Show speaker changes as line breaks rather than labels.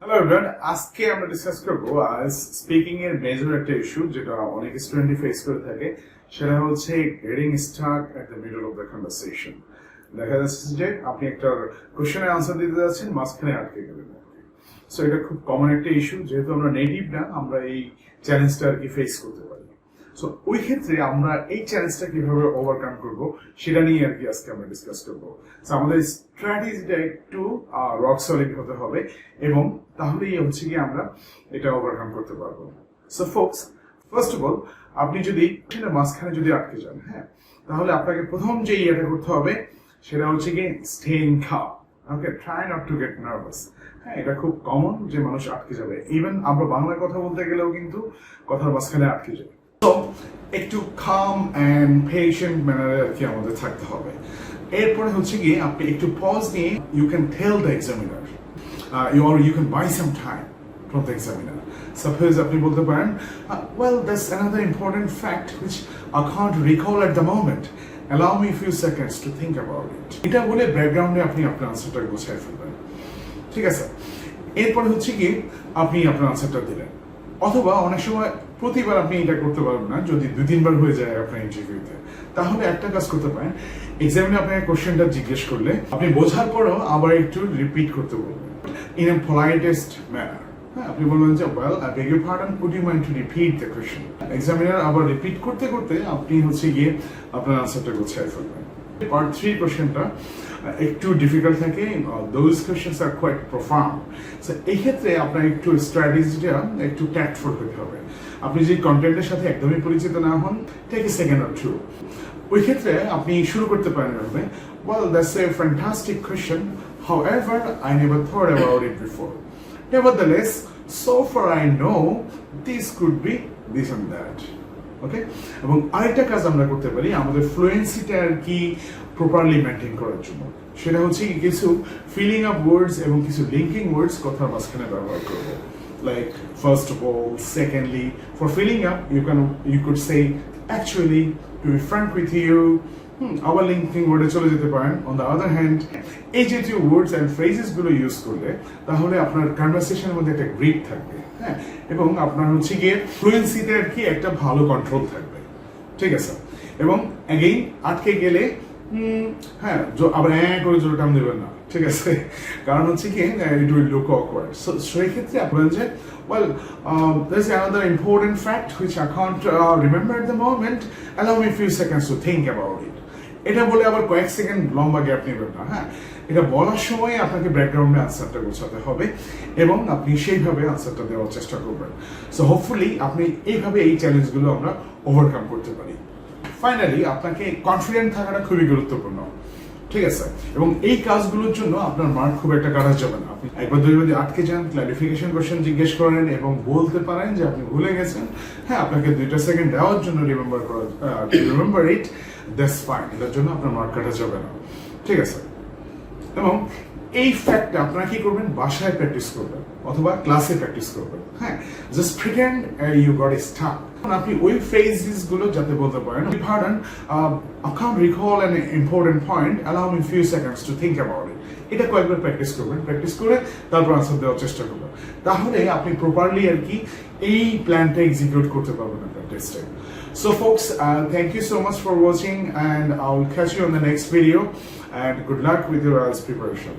Hello everyone, আজকে আমরা discuss করব স্পিকিং এর মেজর একটা ইস্যু যেটা অনেক স্টুডেন্টই ফেস করে থাকে। সেটা হচ্ছে getting stuck at the middle of the conversation. দেখা যাচ্ছে যে আপনি একটা কোশ্চেনের আনসার দিতে যাচ্ছেন, মাঝখানে আটকে গেলেন। সো এটা খুব কমন একটা ইস্যু, যেহেতু আমরা নেটিভ না, আমরা এই চ্যালেঞ্জটা আর কি ফেস করতে পারি। সো ওই ক্ষেত্রে আমরা এই চ্যালেঞ্জটা কিভাবে ওভারকাম করব সেটা নিয়ে আর কি আজকে আমরা ডিসকাস করবো। আমাদের স্ট্র্যাটেজিটা একটু রক সলিড হতে হবে এবং তাহলেই হচ্ছে কি আমরা এটা ওভারকাম করতে পারবো। So folks, first of all আপনি যদি মাঝখানে যদি আটকে যান, হ্যাঁ, তাহলে আপনাকে প্রথম যে ইয়েটা করতে হবে সেটা হচ্ছে কি staying calm. Okay, try not to get nervous. হ্যাঁ, এটা খুব কমন যে মানুষ আটকে যাবে। ইভেন আমরা বাংলায় কথা বলতে গেলেও কিন্তু কথার মাঝখানে আটকে যাবে। তো একটু কাম অ্যান্ড পেশেন্ট ম্যানারে আর কি আমাদের থাকতে হবে। এরপরে হচ্ছে গিয়ে আপনি একটু পজ নিয়ে you can tell the examiner you can buy some time from the examiner. Suppose আপনি বলতে পারেন, well that's another important fact which I can't recall at the moment, allow me few seconds to think about it. এটা বলে ব্যাকগ্রাউন্ডে আপনি আপনার আনসারটা গোছায় ফেলবেন। ঠিক আছে, এরপরে হচ্ছে কি আপনি আপনার আনসারটা দিলেন। অথবা অনেক সময় প্রতিবার আপনি এটা করতে পারবেন না, যদি 2-3 বার হয়ে যায় আপনার ইন্টারভিউতে, তাহলে একটা কাজ করতে পারেন, এক্সামিনে আপনাকে কোশ্চেনটা জিজ্ঞেস করলে আপনি বোঝার পরও আবার একটু রিপিট করতে বলবেন ইন এ পোলাইটেস্ট ম্যানার। হ্যাঁ, আপনি বলবেন যে well I beg your pardon, could you mind to repeat the question. Examiner আবার রিপিট করতে করতে আপনি হচ্ছে গিয়ে আপনার আনসারটা গোছায় ফেলবেন। পার্ট 3 কোশ্চেনটা একটু ডিফিকাল্ট থাকে, those questions are quite profound. So এই ক্ষেত্রে আপনার একটু স্ট্র্যাটেজিটা একটু ট্যাক্টফুল হতে হবে। আপনি যে কন্টেন্টের সাথে একদমই পরিচিত না হন, take a second or two. ওই ক্ষেত্রে আপনি শুরু করতে পারেন এভাবে, well that's a fantastic question, however I never thought about it before, nevertheless so far I know this could be this and that. Okay, এবং আরেকটা কাজ আমরা করতে পারি আমাদের ফ্লুয়েন্সিটা আর কি প্রপারলি মেনটেন করার জন্য, সেটা হচ্ছে কিছু ফিলিং আপ ওয়ার্ডস এবং কিছু লিঙ্কিং ওয়ার্ডস কথার মাঝখানে ব্যবহার করব। Like first of all, secondly, for filling up you could say actually, to be frank with you, আবার লিঙ্কিং ওয়ার্ডে চলে যেতে পারেন। অন দ্য আদার হ্যান্ড, এই জাতীয় ওয়ার্ডস অ্যান্ড ফ্রেজেস গুলো ইউজ করলে তাহলে আপনার কনভারসেশনের মধ্যে একটা গ্রিপ থাকবে, হ্যাঁ, এবং আপনার হচ্ছে গিয়ে ফ্লুয়েন্সিতে আর কি একটা ভালো কন্ট্রোল থাকবে। ঠিক আছে, এবং অ্যাগেইন আটকে গেলে হ্যাঁ আবার করে জোরে টান দেবেন না। ঠিক আছে, কারণ হচ্ছে কি it will look awkward. So সেই ক্ষেত্রে আপনার যে well there's another important fact which I can't remember at the moment, allow me a few seconds to think about it. এটা বলে আবার কয়েক সেকেন্ড লম্বা গ্যাপ নেবেন না। হ্যাঁ, এটা বলার সময় আপনাকে ব্যাকগ্রাউন্ডে আনসারটা গোছাতে হবে এবং আপনি সেইভাবে আনসারটা দেওয়ার চেষ্টা করবেন। সো হোপফুলি আপনি এইভাবে এই চ্যালেঞ্জগুলো আমরা ওভারকাম করতে পারি। ফাইনালি আপনাকে কনফিডেন্ট থাকাটা খুবই গুরুত্বপূর্ণ। ঠিক আছে, এবং এই কাজগুলোর জন্য আপনার মার্ক খুব একটা কাটা যাবে না। আপনি একবার 2বার যদি আটকে যান, ক্লারিফিকেশন কোশ্চেন জিজ্ঞেস করেন এবং বলতে পারেন যে আপনি ভুলে গেছেন, হ্যাঁ, আপনাকে 2টা সেকেন্ড দেওয়ার জন্য রিমেম্বার ইট, দ্যাটস ফাইন। এটার জন্য আপনার মার্ক কাটা যাবে না। ঠিক আছে, এবং এই ফ্যাক্টটা আপনারা কি করবেন, বাসায় প্র্যাকটিস করবেন অথবা ক্লাসে প্র্যাকটিস করবেন। হ্যাঁ, just pretend you got stuck. আপনি ওই ফ্রেজেস গুলো যাতে বলতে পারেন, pardon I can't recall an important point, allow me few seconds to think about it. এটা কয়েকবার প্র্যাকটিস করবেন, প্র্যাকটিস করে তারপর আনসার দেওয়ার চেষ্টা করবেন। তাহলে আপনি প্রপারলি আর কি এই প্ল্যানটা এক্সিকিউট করতে পারবেন আপনার টেস্টে। So folks, thank you so much for watching, and I will catch you on the next video, and good luck with your IELTS preparation.